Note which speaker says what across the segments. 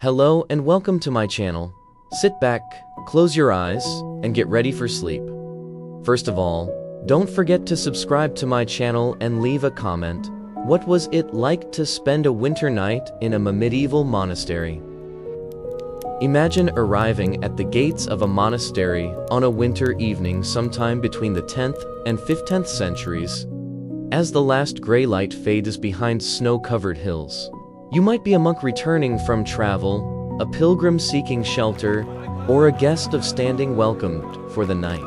Speaker 1: Hello and welcome to my channel. Sit back, close your eyes, and get ready for sleep. First of all, don't forget to subscribe to my channel and leave a comment. What was it like to spend a winter night in a medieval monastery? Imagine arriving at the gates of a monastery on a winter evening sometime between the 10th and 15th centuries. As the last gray light fades behind snow-covered hills, you might be a monk returning from travel, a pilgrim seeking shelter, or a guest of standing welcomed for the night.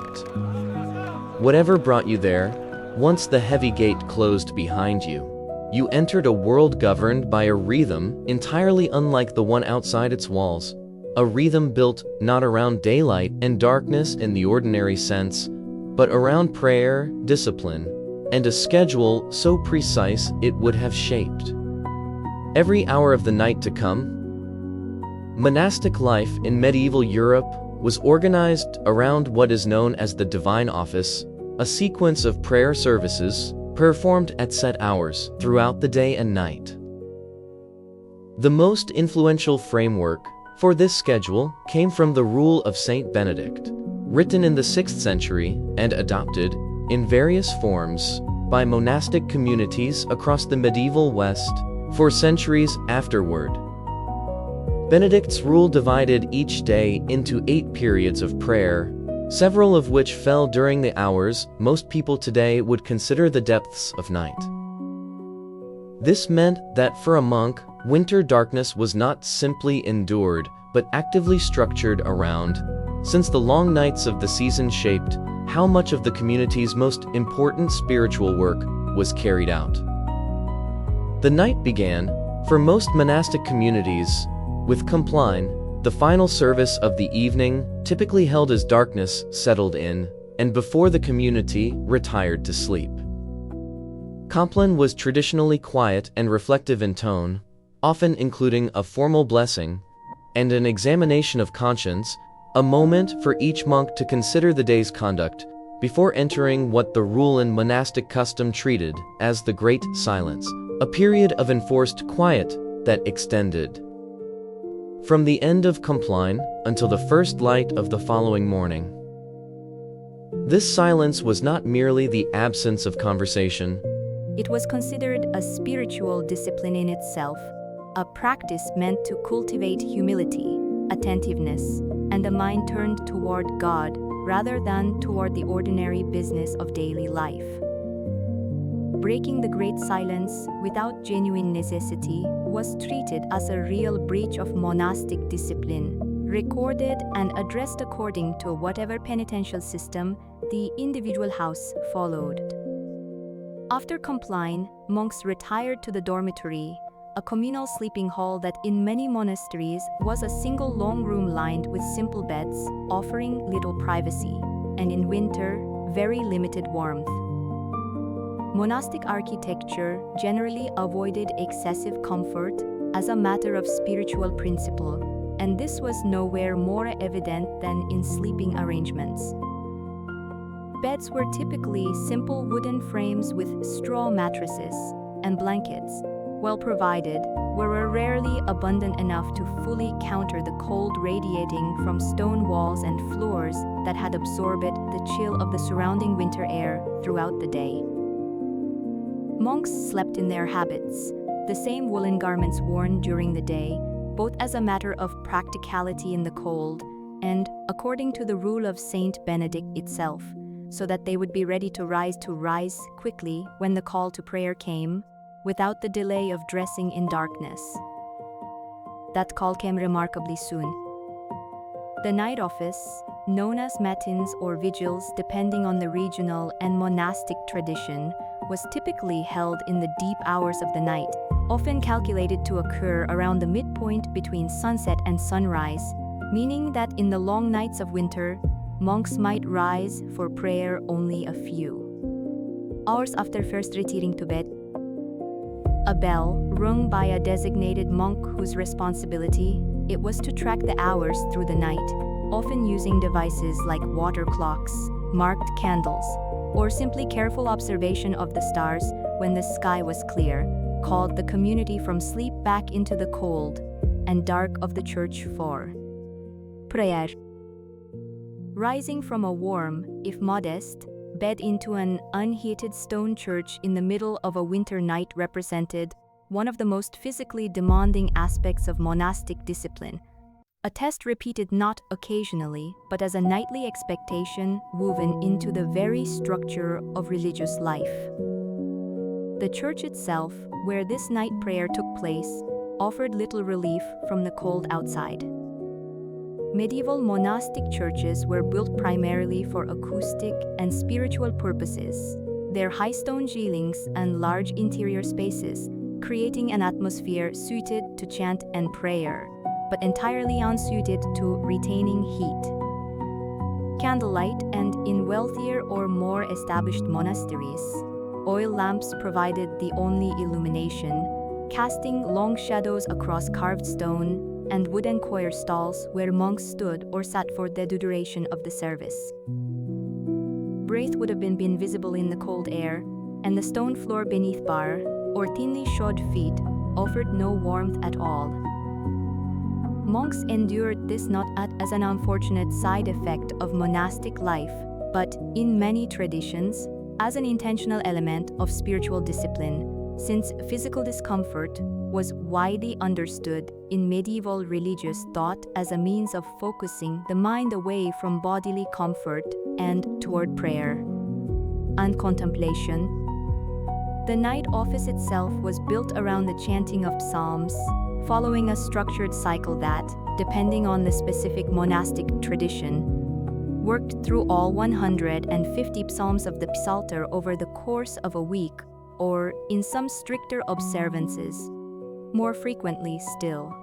Speaker 1: Whatever brought you there, once the heavy gate closed behind you, you entered a world governed by a rhythm entirely unlike the one outside its walls. A rhythm built not around daylight and darkness in the ordinary sense, but around prayer, discipline, and a schedule so precise it would have shaped every hour of the night to come. Monastic life in medieval Europe was organized around what is known as the Divine Office, a sequence of prayer services performed at set hours throughout the day and night. The most influential framework for this schedule came from the Rule of Saint Benedict, written in the 6th century and adopted in various forms by monastic communities across the medieval West for centuries afterward. Benedict's rule divided each day into 8 periods of prayer, several of which fell during the hours most people today would consider the depths of night. This meant that for a monk, winter darkness was not simply endured, but actively structured around, since the long nights of the season shaped how much of the community's most important spiritual work was carried out. The night began, for most monastic communities, with Compline, the final service of the evening, typically held as darkness settled in, and before the community retired to sleep. Compline was traditionally quiet and reflective in tone, often including a formal blessing and an examination of conscience, a moment for each monk to consider the day's conduct before entering what the rule and monastic custom treated as the Great Silence, a period of enforced quiet that extended from the end of Compline until the first light of the following morning. This silence was not merely the absence of conversation.
Speaker 2: It was considered a spiritual discipline in itself, a practice meant to cultivate humility, attentiveness, and a mind turned toward God rather than toward the ordinary business of daily life. Breaking the great silence without genuine necessity was treated as a real breach of monastic discipline, recorded and addressed according to whatever penitential system the individual house followed. After Compline, monks retired to the dormitory, a communal sleeping hall that in many monasteries was a single long room lined with simple beds, offering little privacy, and in winter, very limited warmth. Monastic architecture generally avoided excessive comfort as a matter of spiritual principle, and this was nowhere more evident than in sleeping arrangements. Beds were typically simple wooden frames with straw mattresses, and blankets, well provided, were rarely abundant enough to fully counter the cold radiating from stone walls and floors that had absorbed the chill of the surrounding winter air throughout the day. Monks slept in their habits, the same woolen garments worn during the day, both as a matter of practicality in the cold and, according to the rule of Saint Benedict itself, so that they would be ready to rise quickly when the call to prayer came, without the delay of dressing in darkness. That call came remarkably soon. The night office, known as matins or vigils depending on the regional and monastic tradition, was typically held in the deep hours of the night, often calculated to occur around the midpoint between sunset and sunrise, meaning that in the long nights of winter, monks might rise for prayer only a few hours after first retiring to bed. A bell, rung by a designated monk whose responsibility it was to track the hours through the night, often using devices like water clocks, marked candles, or simply careful observation of the stars when the sky was clear, called the community from sleep back into the cold, and dark of the church for prayer. Rising from a warm, if modest, bed into an unheated stone church in the middle of a winter night represented one of the most physically demanding aspects of monastic discipline, a test repeated not occasionally, but as a nightly expectation woven into the very structure of religious life. The church itself, where this night prayer took place, offered little relief from the cold outside. Medieval monastic churches were built primarily for acoustic and spiritual purposes, their high stone ceilings and large interior spaces creating an atmosphere suited to chant and prayer, but entirely unsuited to retaining heat. Candlelight, and in wealthier or more established monasteries, oil lamps provided the only illumination, casting long shadows across carved stone and wooden choir stalls where monks stood or sat for the duration of the service. Breath would have been visible in the cold air, and the stone floor beneath bare, or thinly shod feet offered no warmth at all. Monks endured this not as an unfortunate side effect of monastic life, but, in many traditions, as an intentional element of spiritual discipline, since physical discomfort was widely understood in medieval religious thought as a means of focusing the mind away from bodily comfort and toward prayer and contemplation. The night office itself was built around the chanting of psalms, following a structured cycle that, depending on the specific monastic tradition, worked through all 150 psalms of the Psalter over the course of a week, or, in some stricter observances, more frequently still.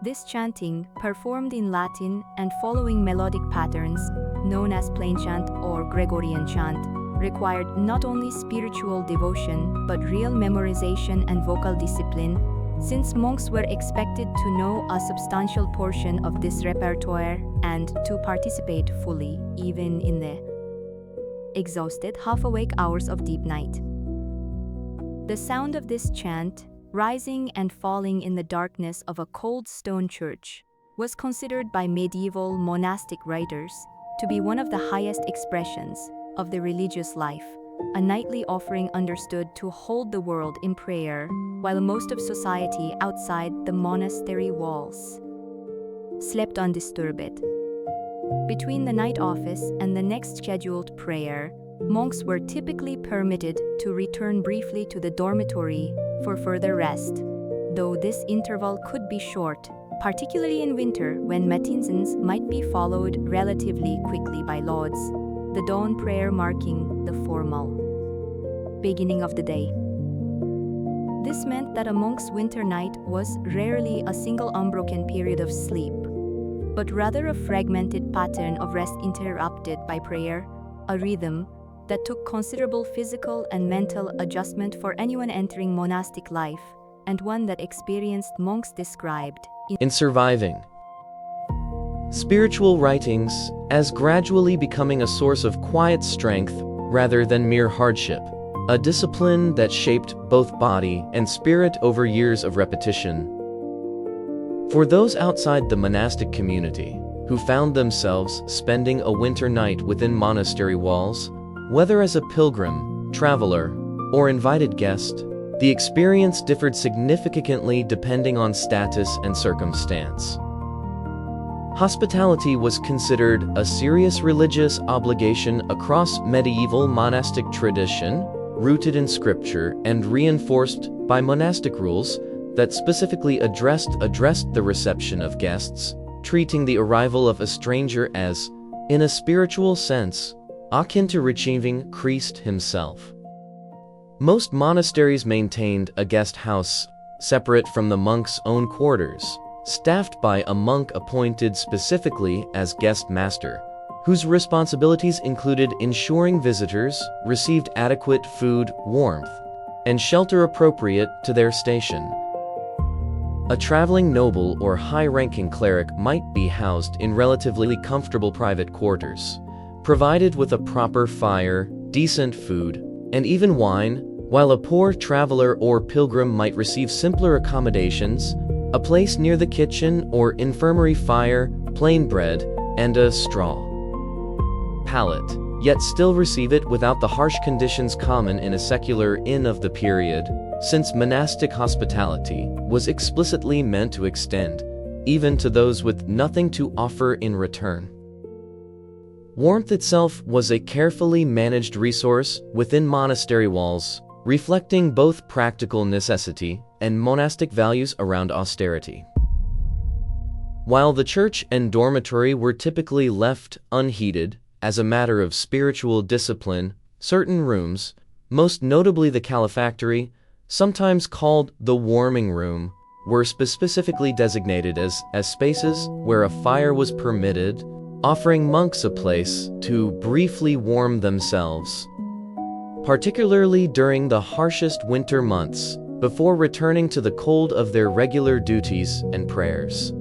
Speaker 2: This chanting, performed in Latin and following melodic patterns, known as plain chant or Gregorian chant, required not only spiritual devotion but real memorization and vocal discipline, since monks were expected to know a substantial portion of this repertoire and to participate fully, even in the exhausted, half-awake hours of deep night. The sound of this chant, rising and falling in the darkness of a cold stone church, was considered by medieval monastic writers to be one of the highest expressions of the religious life, a nightly offering understood to hold the world in prayer, while most of society outside the monastery walls slept undisturbed. Between the night office and the next scheduled prayer, monks were typically permitted to return briefly to the dormitory for further rest, though this interval could be short, particularly in winter when matins might be followed relatively quickly by lauds, the dawn prayer marking the formal beginning of the day. This meant that a monk's winter night was rarely a single unbroken period of sleep, but rather a fragmented pattern of rest interrupted by prayer, a rhythm that took considerable physical and mental adjustment for anyone entering monastic life, and one that experienced monks described
Speaker 1: in surviving spiritual writings as gradually becoming a source of quiet strength rather than mere hardship, a discipline that shaped both body and spirit over years of repetition. For those outside the monastic community, who found themselves spending a winter night within monastery walls, whether as a pilgrim, traveler, or invited guest, the experience differed significantly depending on status and circumstance. Hospitality was considered a serious religious obligation across medieval monastic tradition, rooted in scripture and reinforced by monastic rules that specifically addressed the reception of guests, treating the arrival of a stranger as, in a spiritual sense, akin to receiving Christ himself. Most monasteries maintained a guest house separate from the monk's own quarters, staffed by a monk appointed specifically as guest master, whose responsibilities included ensuring visitors received adequate food, warmth, and shelter appropriate to their station. A traveling noble or high-ranking cleric might be housed in relatively comfortable private quarters, provided with a proper fire, decent food, and even wine, while a poor traveler or pilgrim might receive simpler accommodations, a place near the kitchen or infirmary fire, plain bread, and a straw pallet, yet still receive it without the harsh conditions common in a secular inn of the period, since monastic hospitality was explicitly meant to extend even to those with nothing to offer in return. Warmth itself was a carefully managed resource within monastery walls, reflecting both practical necessity and monastic values around austerity. While the church and dormitory were typically left unheated as a matter of spiritual discipline, certain rooms, most notably the calefactory, sometimes called the warming room, were specifically designated as spaces where a fire was permitted, offering monks a place to briefly warm themselves, particularly during the harshest winter months, before returning to the cold of their regular duties and prayers.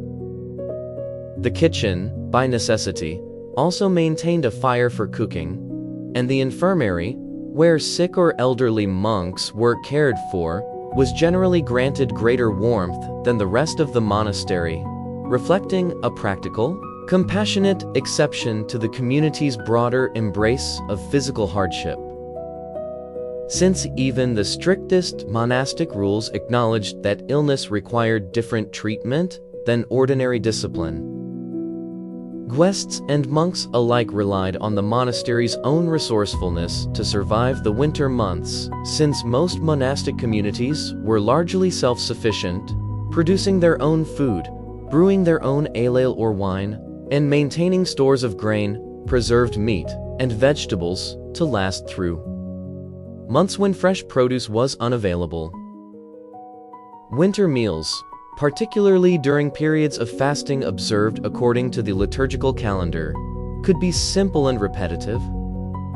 Speaker 1: The kitchen, by necessity, also maintained a fire for cooking, and the infirmary, where sick or elderly monks were cared for, was generally granted greater warmth than the rest of the monastery, reflecting a practical, compassionate exception to the community's broader embrace of physical hardship. Since even the strictest monastic rules acknowledged that illness required different treatment than ordinary discipline, guests and monks alike relied on the monastery's own resourcefulness to survive the winter months, since most monastic communities were largely self-sufficient, producing their own food, brewing their own ale or wine, and maintaining stores of grain, preserved meat, and vegetables to last through months when fresh produce was unavailable. Winter meals, particularly during periods of fasting observed according to the liturgical calendar, could be simple and repetitive.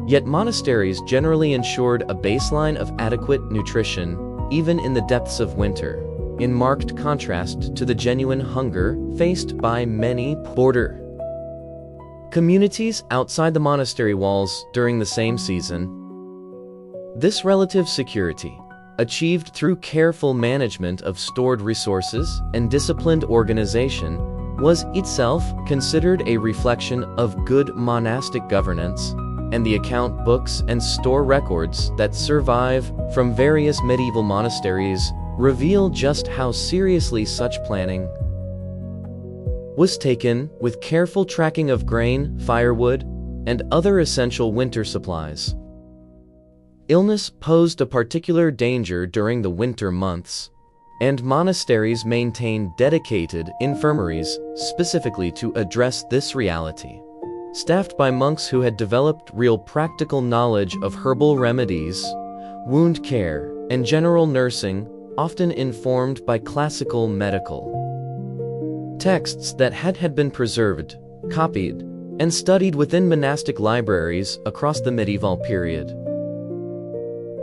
Speaker 1: Yet monasteries generally ensured a baseline of adequate nutrition even in the depths of winter, in marked contrast to the genuine hunger faced by many border communities outside the monastery walls during the same season. This relative security, achieved through careful management of stored resources and disciplined organization, was itself considered a reflection of good monastic governance, and the account books and store records that survive from various medieval monasteries reveal just how seriously such planning was taken, with careful tracking of grain, firewood, and other essential winter supplies. Illness posed a particular danger during the winter months, and monasteries maintained dedicated infirmaries specifically to address this reality, staffed by monks who had developed real practical knowledge of herbal remedies, wound care, and general nursing, often informed by classical medical texts that had been preserved, copied, and studied within monastic libraries across the medieval period.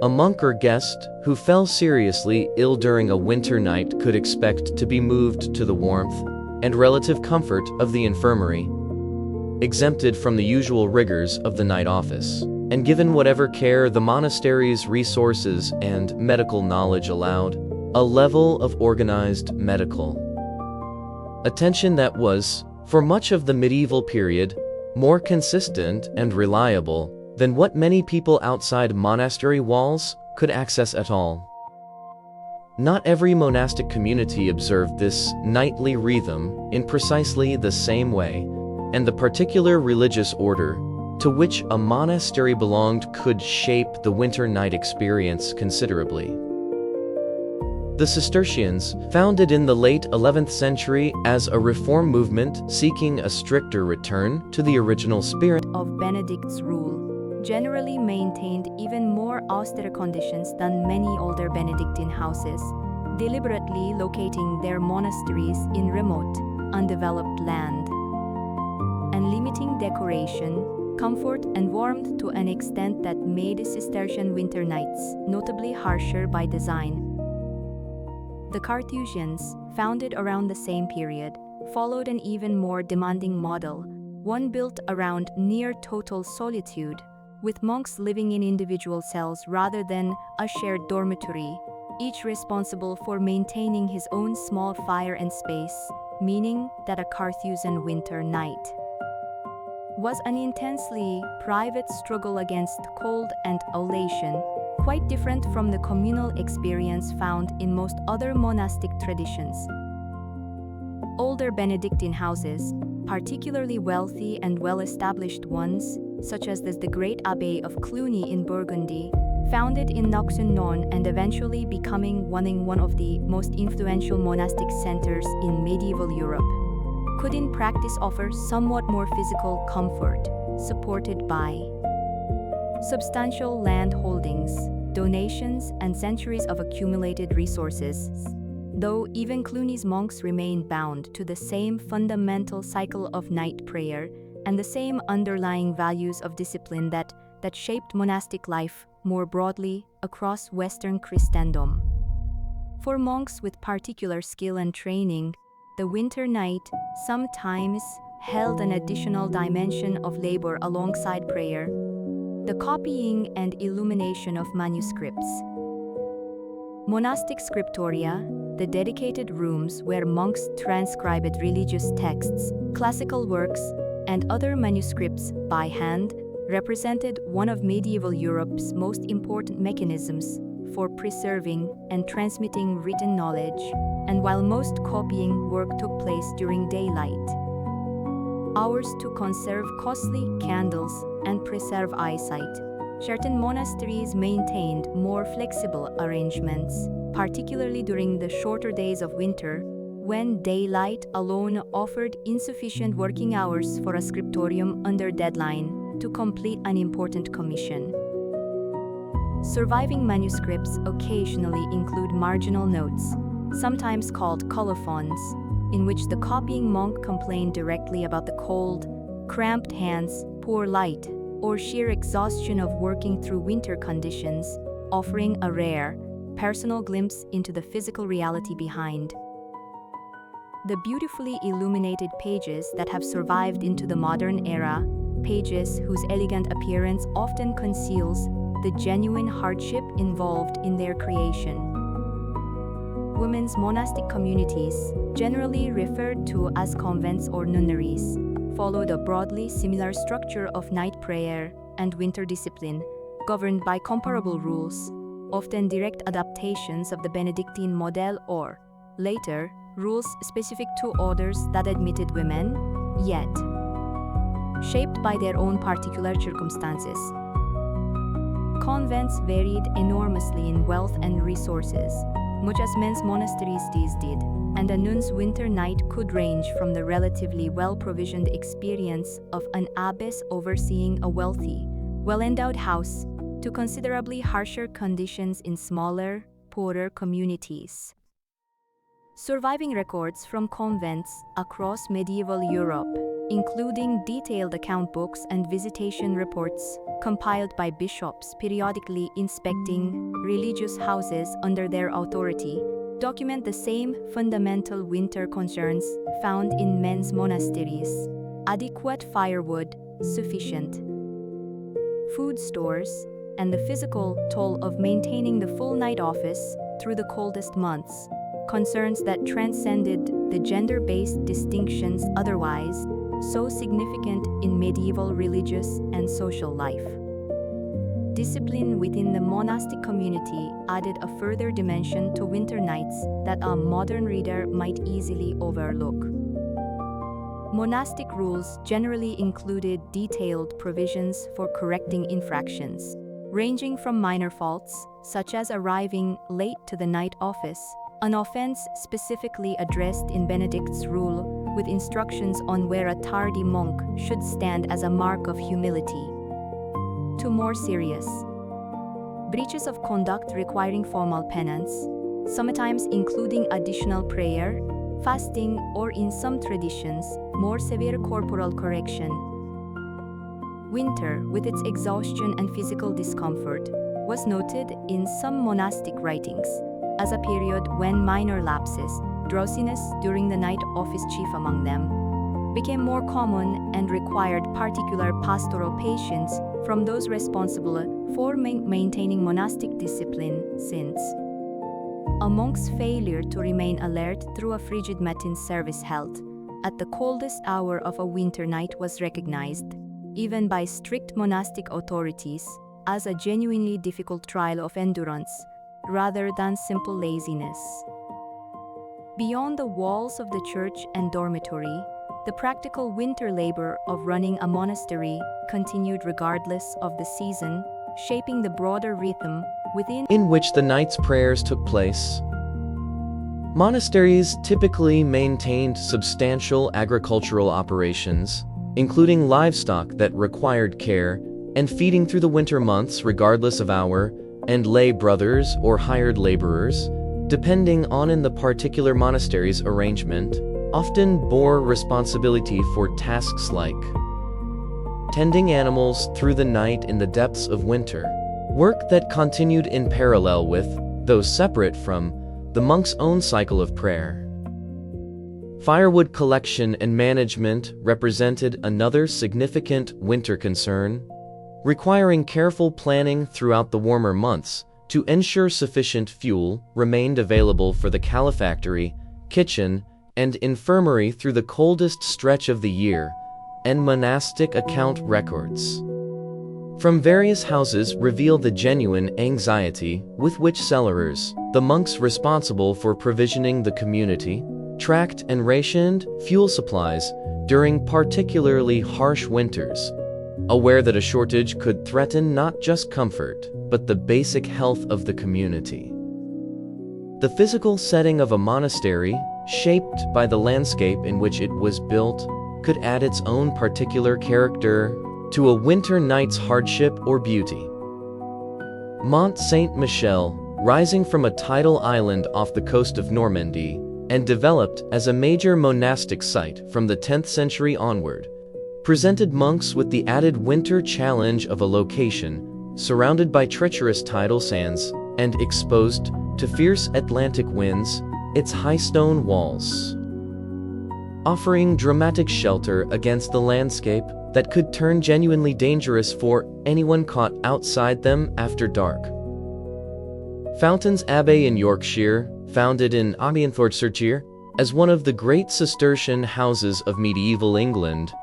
Speaker 1: A monk or guest who fell seriously ill during a winter night could expect to be moved to the warmth and relative comfort of the infirmary, exempted from the usual rigors of the night office, and given whatever care the monastery's resources and medical knowledge allowed, a level of organized medical attention that was, for much of the medieval period, more consistent and reliable than what many people outside monastery walls could access at all. Not every monastic community observed this nightly rhythm in precisely the same way, and the particular religious order to which a monastery belonged could shape the winter night experience considerably. The Cistercians, founded in the late 11th century as a reform movement seeking a stricter return to the original spirit
Speaker 2: of Benedict's rule, generally maintained even more austere conditions than many older Benedictine houses, deliberately locating their monasteries in remote, undeveloped land, and limiting decoration, comfort, and warmth to an extent that made Cistercian winter nights notably harsher by design. The Carthusians, founded around the same period, followed an even more demanding model, one built around near-total solitude, with monks living in individual cells rather than a shared dormitory, each responsible for maintaining his own small fire and space, meaning that a Carthusian winter night was an intensely private struggle against cold and isolation, quite different from the communal experience found in most other monastic traditions. Older Benedictine houses, particularly wealthy and well-established ones, such as the Great Abbey of Cluny in Burgundy, founded in Noxon-non and eventually becoming one of the most influential monastic centers in medieval Europe, could in practice offer somewhat more physical comfort, supported by substantial land holdings, donations, and centuries of accumulated resources, though even Cluny's monks remain bound to the same fundamental cycle of night prayer and the same underlying values of discipline that shaped monastic life more broadly across Western Christendom. For monks with particular skill and training, the winter night sometimes held an additional dimension of labor alongside prayer: the copying and illumination of manuscripts. Monastic scriptoria, the dedicated rooms where monks transcribed religious texts, classical works, and other manuscripts by hand, represented one of medieval Europe's most important mechanisms for preserving and transmitting written knowledge, and while most copying work took place during daylight, hours to conserve costly candles and preserve eyesight, certain monasteries maintained more flexible arrangements, particularly during the shorter days of winter, when daylight alone offered insufficient working hours for a scriptorium under deadline to complete an important commission. Surviving manuscripts occasionally include marginal notes, sometimes called colophons, in which the copying monk complained directly about the cold, cramped hands, poor light, or sheer exhaustion of working through winter conditions, offering a rare, personal glimpse into the physical reality behind. The beautifully illuminated pages that have survived into the modern era, pages whose elegant appearance often conceals the genuine hardship involved in their creation. Women's monastic communities, generally referred to as convents or nunneries, followed a broadly similar structure of night prayer and winter discipline, governed by comparable rules, often direct adaptations of the Benedictine model or, later, rules specific to orders that admitted women, yet shaped by their own particular circumstances. Convents varied enormously in wealth and resources, much as men's monasteries these did, and a nun's winter night could range from the relatively well-provisioned experience of an abbess overseeing a wealthy, well-endowed house to considerably harsher conditions in smaller, poorer communities. Surviving records from convents across medieval Europe, including detailed account books and visitation reports compiled by bishops periodically inspecting religious houses under their authority, document the same fundamental winter concerns found in men's monasteries: adequate firewood, sufficient food stores, and the physical toll of maintaining the full night office through the coldest months, concerns that transcended the gender-based distinctions otherwise so significant in medieval religious and social life. Discipline within the monastic community added a further dimension to winter nights that a modern reader might easily overlook. Monastic rules generally included detailed provisions for correcting infractions, ranging from minor faults, such as arriving late to the night office, an offense specifically addressed in Benedict's rule, with instructions on where a tardy monk should stand as a mark of humility, to more serious breaches of conduct requiring formal penance, sometimes including additional prayer, fasting, or in some traditions, more severe corporal correction. Winter, with its exhaustion and physical discomfort, was noted in some monastic writings as a period when minor lapses, drowsiness during the night office chief among them, became more common and required particular pastoral patience from those responsible for maintaining monastic discipline, since A monk's failure to remain alert through a frigid matin service held at the coldest hour of a winter night was recognized, even by strict monastic authorities, as a genuinely difficult trial of endurance, rather than simple laziness. Beyond the walls of the church and dormitory, the practical winter labor of running a monastery continued regardless of the season, shaping the broader rhythm within
Speaker 1: which the night's prayers took place. Monasteries typically maintained substantial agricultural operations, including livestock that required care and feeding through the winter months regardless of hour, and lay brothers or hired laborers, depending on the particular monastery's arrangement, often bore responsibility for tasks like tending animals through the night in the depths of winter, work that continued in parallel with, though separate from, the monk's own cycle of prayer. Firewood collection and management represented another significant winter concern, requiring careful planning throughout the warmer months to ensure sufficient fuel remained available for the calefactory, kitchen, and infirmary through the coldest stretch of the year, and monastic account records from various houses reveal the genuine anxiety with which cellars, the monks responsible for provisioning the community, tracked and rationed fuel supplies during particularly harsh winters, aware that a shortage could threaten not just comfort, but the basic health of the community. The physical setting of a monastery, shaped by the landscape in which it was built, could add its own particular character to a winter night's hardship or beauty. Mont Saint-Michel, rising from a tidal island off the coast of Normandy, and developed as a major monastic site from the 10th century onward, presented monks with the added winter challenge of a location surrounded by treacherous tidal sands and exposed to fierce Atlantic winds, its high stone walls offering dramatic shelter against the landscape that could turn genuinely dangerous for anyone caught outside them after dark. Fountains Abbey in Yorkshire, founded in 1834 as one of the great Cistercian houses of medieval England,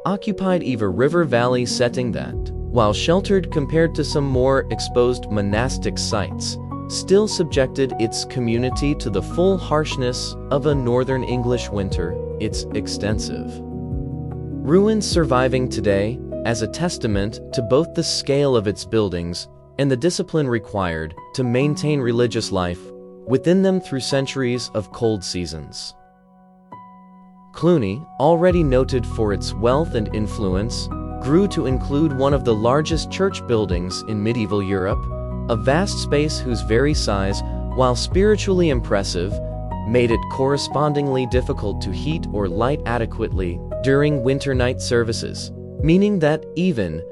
Speaker 1: occupied a river valley setting that, while sheltered compared to some more exposed monastic sites, still subjected its community to the full harshness of a northern English winter. It's extensive ruins surviving today as a testament to both the scale of its buildings and the discipline required to maintain religious life within them through centuries of cold seasons. Cluny, already noted for its wealth and influence, grew to include one of the largest church buildings in medieval Europe, a vast space whose very size, while spiritually impressive, made it correspondingly difficult to heat or light adequately during winter night services, meaning that even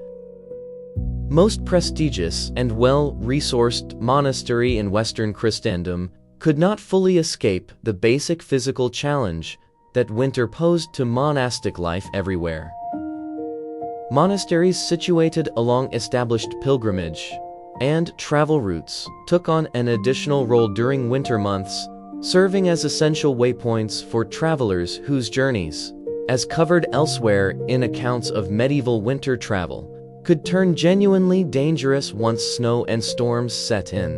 Speaker 1: most prestigious and well-resourced monastery in Western Christendom could not fully escape the basic physical challenge that winter posed to monastic life everywhere. Monasteries situated along established pilgrimage and travel routes took on an additional role during winter months, serving as essential waypoints for travelers whose journeys, as covered elsewhere in accounts of medieval winter travel, could turn genuinely dangerous once snow and storms set in.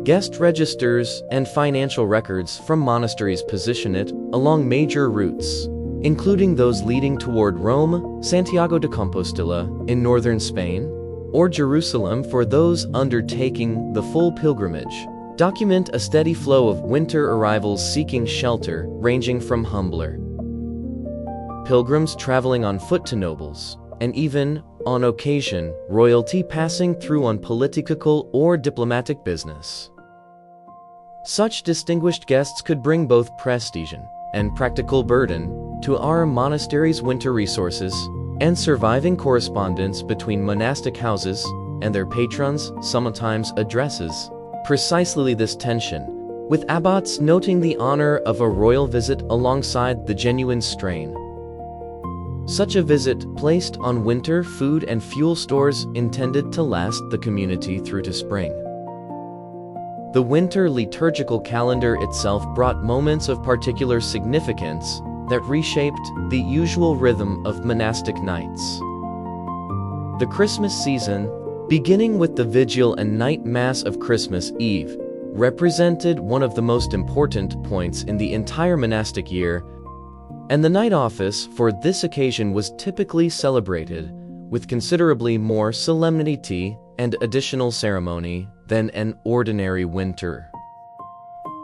Speaker 1: Guest registers and financial records from monasteries position it along major routes, including those leading toward Rome, Santiago de Compostela in northern Spain, or Jerusalem for those undertaking the full pilgrimage, document a steady flow of winter arrivals seeking shelter, ranging from humbler pilgrims traveling on foot to nobles, and even, on occasion, royalty passing through on political or diplomatic business. Such distinguished guests could bring both prestige and practical burden to our monastery's winter resources, and surviving correspondence between monastic houses and their patrons sometimes addresses precisely this tension, with abbots noting the honor of a royal visit alongside the genuine strain. Such a visit placed on winter food and fuel stores intended to last the community through to spring. The winter liturgical calendar itself brought moments of particular significance that reshaped the usual rhythm of monastic nights. The Christmas season, beginning with the Vigil and Night Mass of Christmas Eve, represented one of the most important points in the entire monastic year, and the night office for this occasion was typically celebrated with considerably more solemnity and additional ceremony than an ordinary winter.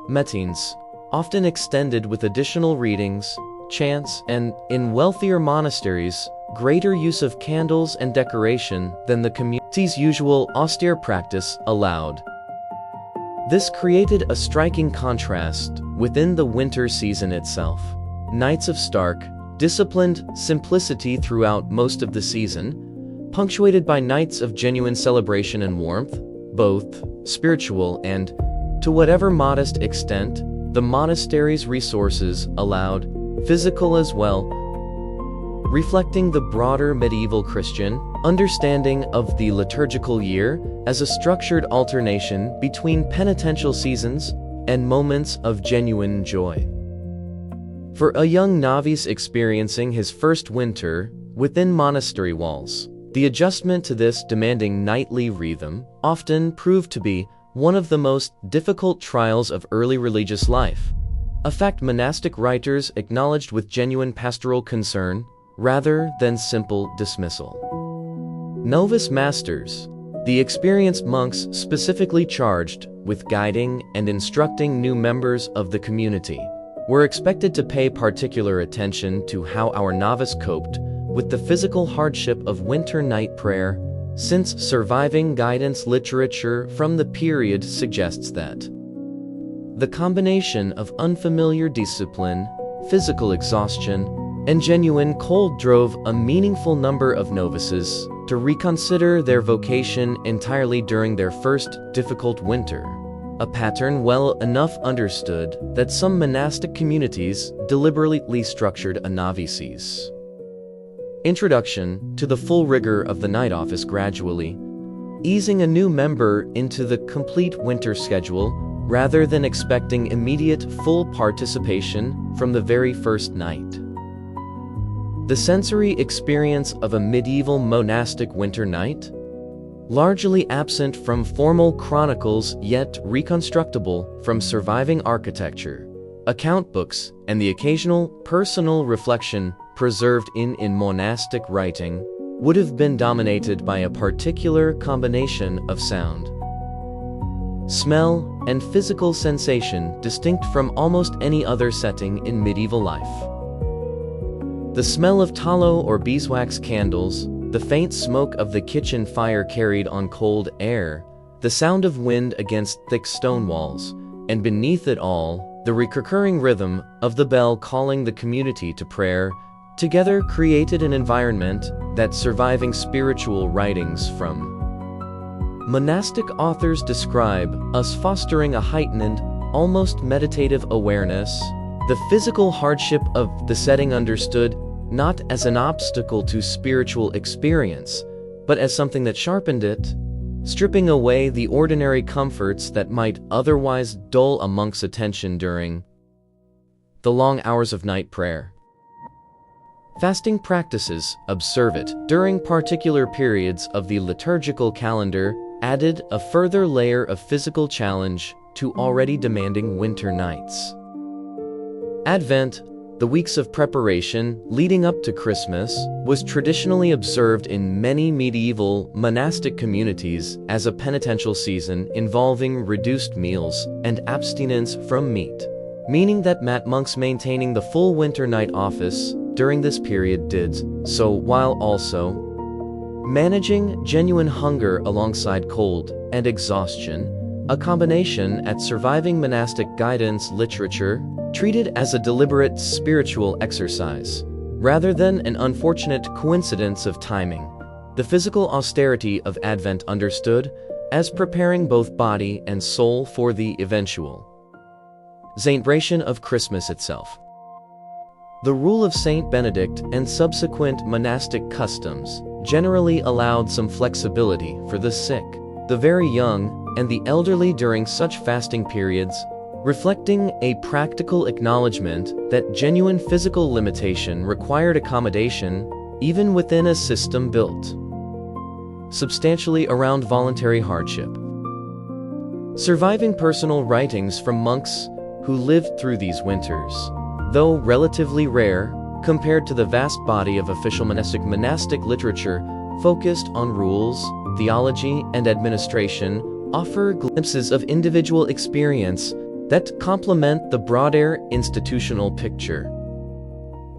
Speaker 1: Matins, often extended with additional readings, chants, and, in wealthier monasteries, greater use of candles and decoration than the community's usual austere practice allowed. This created a striking contrast within the winter season itself. Nights of stark, disciplined simplicity throughout most of the season, punctuated by nights of genuine celebration and warmth, both spiritual and, to whatever modest extent, the monastery's resources allowed, physical as well, reflecting the broader medieval Christian understanding of the liturgical year as a structured alternation between penitential seasons and moments of genuine joy. For a young novice experiencing his first winter within monastery walls, the adjustment to this demanding nightly rhythm often proved to be one of the most difficult trials of early religious life, a fact monastic writers acknowledged with genuine pastoral concern rather than simple dismissal. Novice masters, the experienced monks specifically charged with guiding and instructing new members of the community, were expected to pay particular attention to how our novice coped with the physical hardship of winter night prayer, since surviving guidance literature from the period suggests that the combination of unfamiliar discipline, physical exhaustion, and genuine cold drove a meaningful number of novices to reconsider their vocation entirely during their first difficult winter, a pattern well enough understood that some monastic communities deliberately structured a novices. Introduction to the full rigor of the night office gradually, easing a new member into the complete winter schedule rather than expecting immediate full participation from the very first night. The sensory experience of a medieval monastic winter night, largely absent from formal chronicles yet reconstructible from surviving architecture, account books, and the occasional personal reflection preserved in monastic writing, would have been dominated by a particular combination of sound, smell, and physical sensation distinct from almost any other setting in medieval life. The smell of tallow or beeswax candles, the faint smoke of the kitchen fire carried on cold air, the sound of wind against thick stone walls, and beneath it all, the recurring rhythm of the bell calling the community to prayer, together created an environment that surviving spiritual writings from monastic authors describe as fostering a heightened, almost meditative awareness, the physical hardship of the setting understood not as an obstacle to spiritual experience, but as something that sharpened it, stripping away the ordinary comforts that might otherwise dull a monk's attention during the long hours of night prayer. Fasting practices, observe it, during particular periods of the liturgical calendar added a further layer of physical challenge to already demanding winter nights. Advent, the weeks of preparation leading up to Christmas, was traditionally observed in many medieval monastic communities as a penitential season involving reduced meals and abstinence from meat, meaning that monks maintaining the full winter night office during this period did so while also managing genuine hunger alongside cold and exhaustion, a combination at surviving monastic guidance literature treated as a deliberate spiritual exercise, rather than an unfortunate coincidence of timing. The physical austerity of Advent understood as preparing both body and soul for the eventual celebration of Christmas itself. The rule of Saint Benedict and subsequent monastic customs generally allowed some flexibility for the sick, the very young, and the elderly during such fasting periods, reflecting a practical acknowledgement that genuine physical limitation required accommodation even within a system built substantially around voluntary hardship. Surviving personal writings from monks who lived through these winters, though relatively rare compared to the vast body of official monastic literature focused on rules, theology, and administration, offer glimpses of individual experience that complement the broader institutional picture.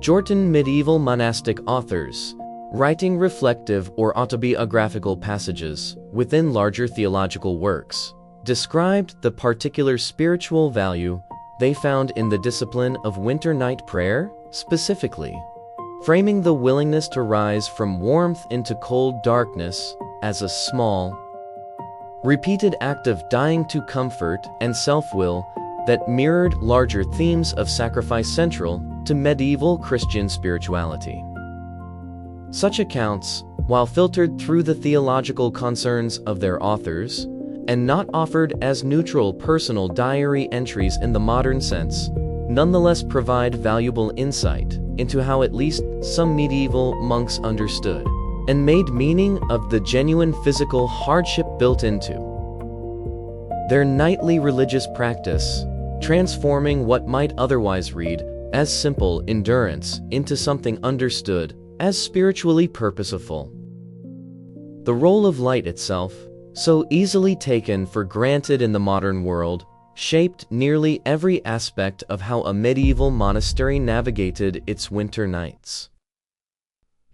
Speaker 1: Jordan medieval monastic authors, writing reflective or autobiographical passages within larger theological works, described the particular spiritual value they found in the discipline of winter night prayer, specifically, framing the willingness to rise from warmth into cold darkness as a small, repeated act of dying to comfort and self-will that mirrored larger themes of sacrifice central to medieval Christian spirituality. Such accounts, while filtered through the theological concerns of their authors, and not offered as neutral personal diary entries in the modern sense, nonetheless provide valuable insight into how at least some medieval monks understood and made meaning of the genuine physical hardship built into their nightly religious practice, transforming what might otherwise read as simple endurance into something understood as spiritually purposeful. The role of light itself, so easily taken for granted in the modern world, shaped nearly every aspect of how a medieval monastery navigated its winter nights.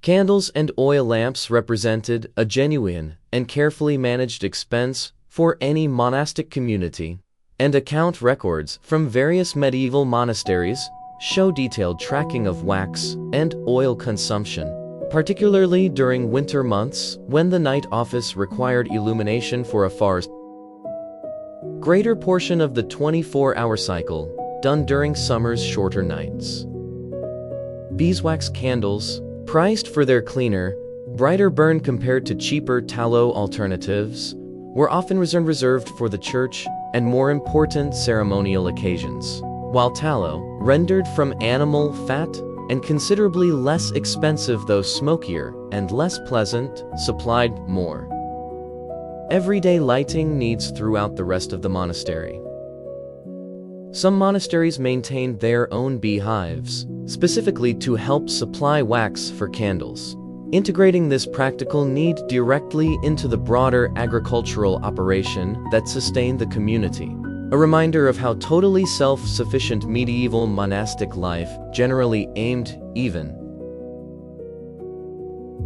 Speaker 1: Candles and oil lamps represented a genuine and carefully managed expense for any monastic community, and account records from various medieval monasteries show detailed tracking of wax and oil consumption, particularly during winter months when the night office required illumination for a far greater portion of the 24-hour cycle, done during summer's shorter nights. Beeswax candles, priced for their cleaner, brighter burn compared to cheaper tallow alternatives, were often reserved for the church and more important ceremonial occasions, while tallow, rendered from animal fat and considerably less expensive though smokier and less pleasant, supplied more everyday lighting needs throughout the rest of the monastery. Some monasteries maintained their own beehives, specifically to help supply wax for candles, integrating this practical need directly into the broader agricultural operation that sustained the community. A reminder of how totally self-sufficient medieval monastic life generally aimed even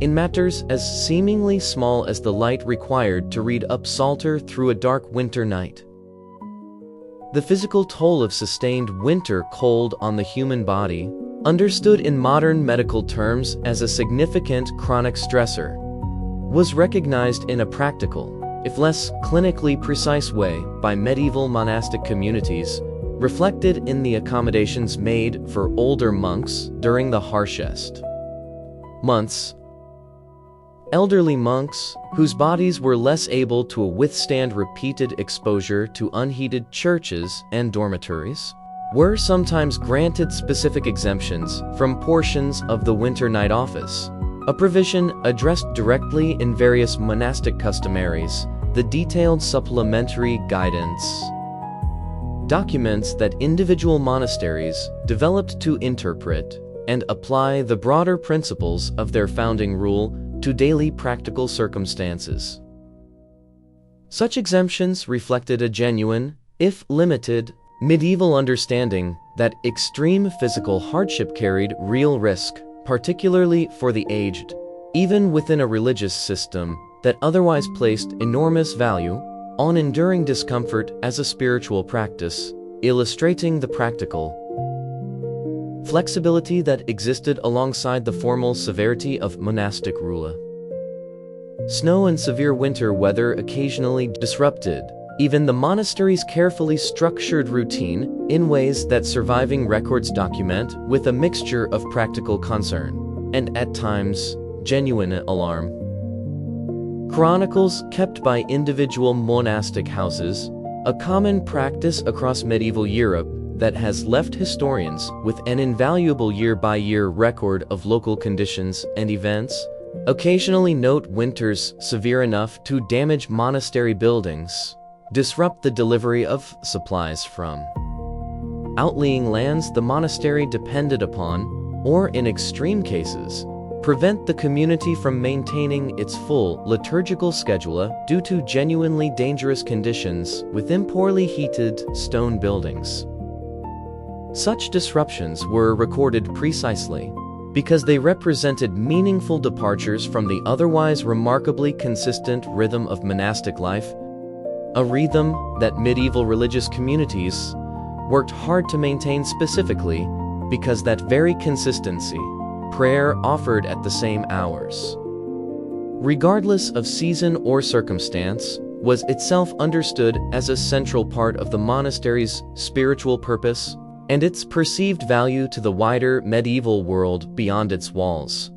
Speaker 1: in matters as seemingly small as the light required to read up Psalter through a dark winter night. The physical toll of sustained winter cold on the human body, understood in modern medical terms as a significant chronic stressor, was recognized in a practical, if less clinically precise way by medieval monastic communities, reflected in the accommodations made for older monks during the harshest months. Elderly monks, whose bodies were less able to withstand repeated exposure to unheated churches and dormitories, were sometimes granted specific exemptions from portions of the winter night office, a provision addressed directly in various monastic customaries. The detailed supplementary guidance documents that individual monasteries developed to interpret and apply the broader principles of their founding rule to daily practical circumstances. Such exemptions reflected a genuine, if limited, medieval understanding that extreme physical hardship carried real risk, particularly for the aged, even within a religious system that otherwise placed enormous value on enduring discomfort as a spiritual practice, illustrating the practical flexibility that existed alongside the formal severity of monastic rule. Snow and severe winter weather occasionally disrupted even the monastery's carefully structured routine in ways that surviving records document with a mixture of practical concern and, at times, genuine alarm. Chronicles kept by individual monastic houses, a common practice across medieval Europe that has left historians with an invaluable year-by-year record of local conditions and events, occasionally note winters severe enough to damage monastery buildings, disrupt the delivery of supplies from outlying lands the monastery depended upon, or in extreme cases, prevent the community from maintaining its full liturgical schedule due to genuinely dangerous conditions within poorly heated stone buildings. Such disruptions were recorded precisely because they represented meaningful departures from the otherwise remarkably consistent rhythm of monastic life, a rhythm that medieval religious communities worked hard to maintain specifically because that very consistency, prayer offered at the same hours, regardless of season or circumstance, was itself understood as a central part of the monastery's spiritual purpose and its perceived value to the wider medieval world beyond its walls.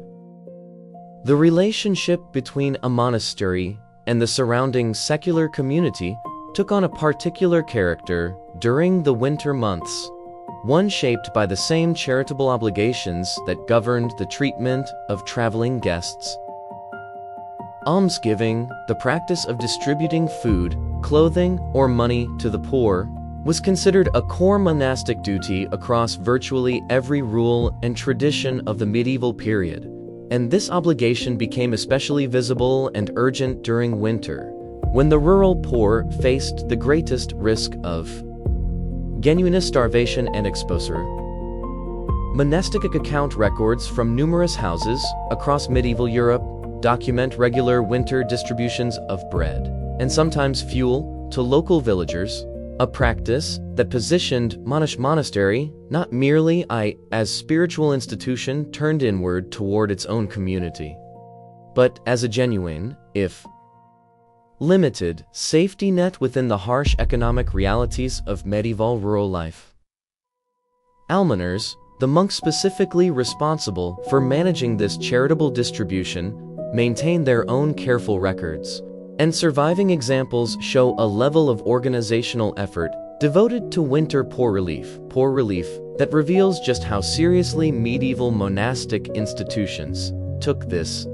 Speaker 1: The relationship between a monastery and the surrounding secular community took on a particular character during the winter months, one shaped by the same charitable obligations that governed the treatment of traveling guests. Almsgiving, the practice of distributing food, clothing, or money to the poor, was considered a core monastic duty across virtually every rule and tradition of the medieval period, and this obligation became especially visible and urgent during winter, when the rural poor faced the greatest risk of genuine starvation and exposure. Monastic account records from numerous houses across medieval Europe document regular winter distributions of bread, and sometimes fuel, to local villagers, a practice that positioned monastery not merely as spiritual institution turned inward toward its own community, but as a genuine, if limited, safety net within the harsh economic realities of medieval rural life. Almoners, the monks specifically responsible for managing this charitable distribution, maintain their own careful records, and surviving examples show a level of organizational effort devoted to winter poor relief that reveals just how seriously medieval monastic institutions took this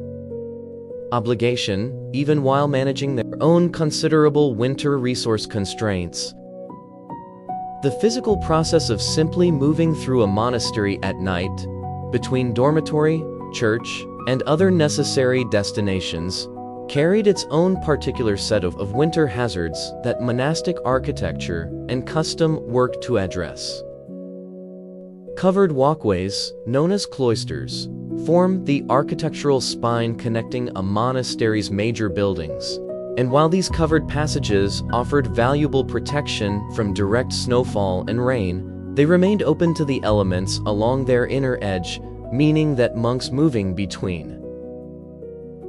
Speaker 1: obligation, even while managing their own considerable winter resource constraints. The physical process of simply moving through a monastery at night, between dormitory, church, and other necessary destinations, carried its own particular set of winter hazards that monastic architecture and custom worked to address. Covered walkways, known as cloisters, form the architectural spine connecting a monastery's major buildings, and while these covered passages offered valuable protection from direct snowfall and rain, they remained open to the elements along their inner edge, meaning that monks moving between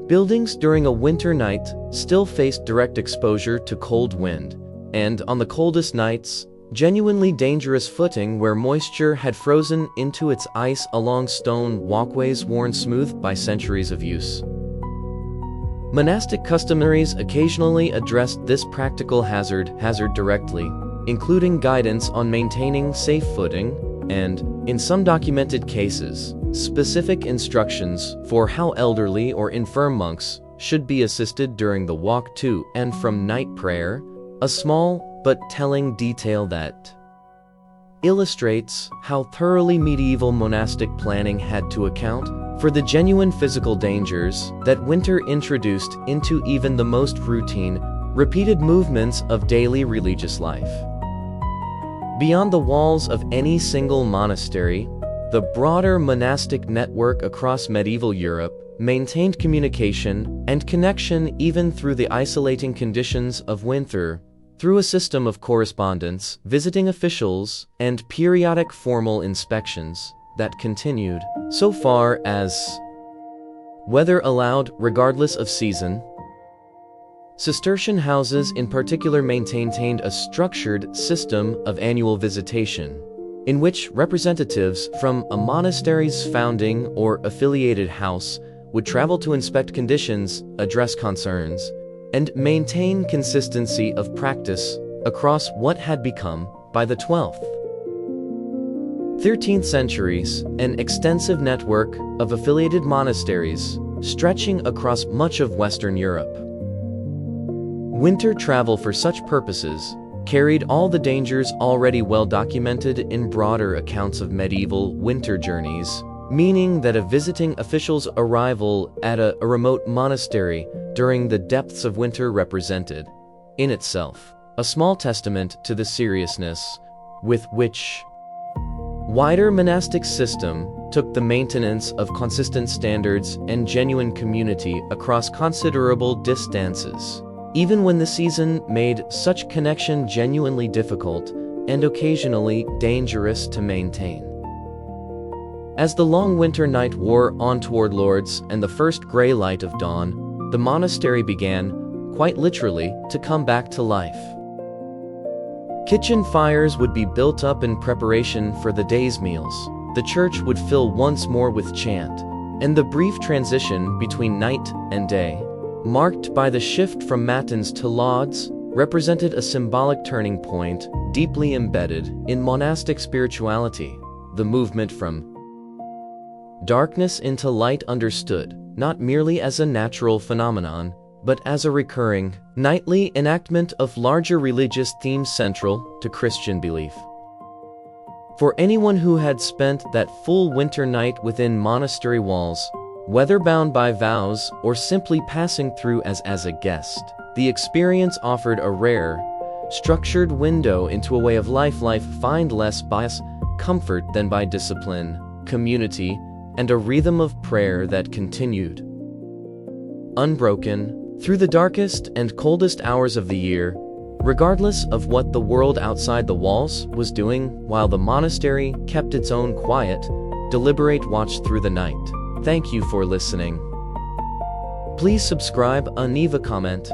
Speaker 1: buildings during a winter night still faced direct exposure to cold wind, and on the coldest nights, genuinely dangerous footing where moisture had frozen into its ice along stone walkways worn smooth by centuries of use. Monastic customaries occasionally addressed this practical hazard directly, including guidance on maintaining safe footing and, in some documented cases, specific instructions for how elderly or infirm monks should be assisted during the walk to and from night prayer, a small but telling detail that illustrates how thoroughly medieval monastic planning had to account for the genuine physical dangers that winter introduced into even the most routine, repeated movements of daily religious life. Beyond the walls of any single monastery, the broader monastic network across medieval Europe maintained communication and connection even through the isolating conditions of winter, through a system of correspondence, visiting officials, and periodic formal inspections that continued so far as weather allowed, regardless of season. Cistercian houses in particular maintained a structured system of annual visitation, in which representatives from a monastery's founding or affiliated house would travel to inspect conditions, address concerns, and maintain consistency of practice across what had become, by the 12th, 13th centuries, an extensive network of affiliated monasteries stretching across much of Western Europe. Winter travel for such purposes carried all the dangers already well documented in broader accounts of medieval winter journeys, meaning that a visiting official's arrival at a remote monastery during the depths of winter represented, in itself, a small testament to the seriousness with which wider monastic system took the maintenance of consistent standards and genuine community across considerable distances, even when the season made such connection genuinely difficult and occasionally dangerous to maintain. As the long winter night wore on toward Lord's and the first gray light of dawn, the monastery began, quite literally, to come back to life. Kitchen fires would be built up in preparation for the day's meals. The church would fill once more with chant, and the brief transition between night and day, marked by the shift from matins to lauds, represented a symbolic turning point deeply embedded in monastic spirituality, the movement from darkness into light understood not merely as a natural phenomenon, but as a recurring, nightly enactment of larger religious themes central to Christian belief. For anyone who had spent that full winter night within monastery walls, whether bound by vows or simply passing through as a guest, the experience offered a rare, structured window into a way of life find less by comfort than by discipline, community, and a rhythm of prayer that continued unbroken through the darkest and coldest hours of the year, regardless of what the world outside the walls was doing, while the monastery kept its own quiet, deliberate watch through the night. Thank you for listening. Please subscribe and leave a comment.